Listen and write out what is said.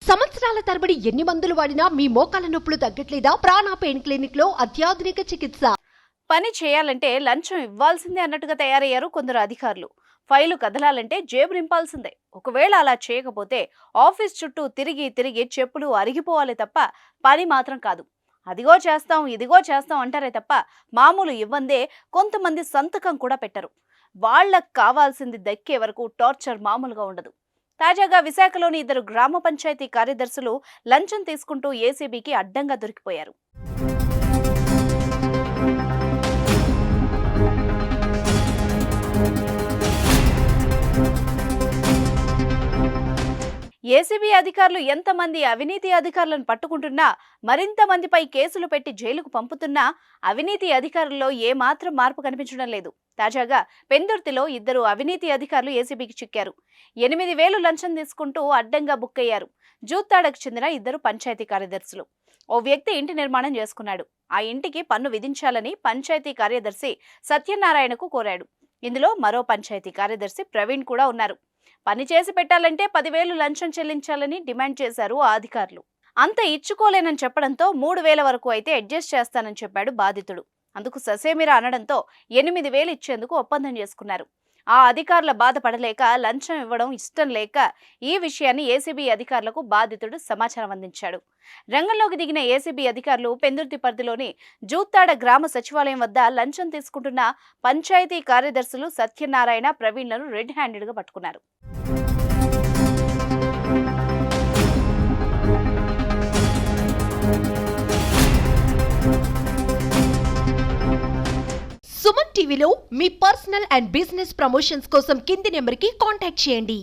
సంవత్సరాల తరబడి ఎన్ని మందులు వాడినా మీ మోకాల నొప్పులు తగ్గట్లేదా? ప్రాణ పెయిన్ క్లినిక్ లో అత్యాధునిక చికిత్స. పని చేయాలంటే లంచం ఇవ్వాల్సిందే అన్నట్టుగా తయారయ్యారు కొందరు అధికారులు. ఫైలు కదలాలంటే జేబు నింపాల్సిందే. ఒకవేళ అలా చేయకపోతే ఆఫీస్ చుట్టూ తిరిగి తిరిగి చెప్పులు అరిగిపోవాలి తప్ప పని మాత్రం కాదు. అదిగో చేస్తాం ఇదిగో చేస్తాం అంటారే తప్ప మామూలు ఇవ్వందే కొంతమంది సంతకం కూడా పెట్టరు. వాళ్లకు కావాల్సింది దక్కే వరకు టార్చర్ మామూలుగా ఉండదు. తాజాగా విశాఖలోని 2 గ్రామ పంచాయతీ కార్యదర్శులు లంచం తీసుకుంటూ ఏసీబీకి అడ్డంగా దొరికిపోయారు. ఏసీబీ అధికారులు ఎంతమంది అవినీతి అధికారులను పట్టుకుంటున్నా, మరింత మందిపై కేసులు పెట్టి జైలుకు పంపుతున్నా అవినీతి అధికారుల్లో ఏమాత్రం మార్పు కనిపించడం లేదు. తాజాగా పెందుర్తిలో 2 అవినీతి అధికారులు ఏసీబీకి చిక్కారు. 8,000 లంచం తీసుకుంటూ అడ్డంగా బుక్ అయ్యారు. జూత్తాడకు చెందిన 2 పంచాయతీ కార్యదర్శులు. ఓ వ్యక్తి ఇంటి నిర్మాణం చేసుకున్నాడు. ఆ ఇంటికి పన్ను విధించాలని పంచాయతీ కార్యదర్శి సత్యనారాయణకు కోరాడు. ఇందులో మరో పంచాయతీ కార్యదర్శి ప్రవీణ్ కూడా ఉన్నారు. పని చేసి పెట్టాలంటే 10,000 లంచం చెల్లించాలని డిమాండ్ చేశారు ఆ అధికారులు. అంత ఇచ్చుకోలేనని చెప్పడంతో 3,000 వరకు అయితే అడ్జస్ట్ చేస్తానని చెప్పాడు బాధితుడు. అందుకు ససేమిరా అనడంతో 8,000 ఇచ్చేందుకు ఒప్పందం చేసుకున్నారు. ఆ అధికారుల బాధపడలేక లంచం ఇవ్వడం ఇష్టం లేక ఈ విషయాన్ని ఏసీబీ అధికారులకు బాధితుడు సమాచారం అందించాడు. రంగంలోకి దిగిన ఏసీబీ అధికారులు పెందుర్తి పరిధిలోని జూత్తాడ గ్రామ సచివాలయం వద్ద లంచం తీసుకుంటున్న పంచాయతీ కార్యదర్శులు సత్యనారాయణ, ప్రవీణ్లను రెడ్ హ్యాండెడ్ గా పట్టుకున్నారు. సుమన్ టీవీలో మీ పర్సనల్ అండ్ బిజినెస్ ప్రమోషన్స్ కోసం కింది నెంబర్కి కాంటాక్ట్ చేయండి.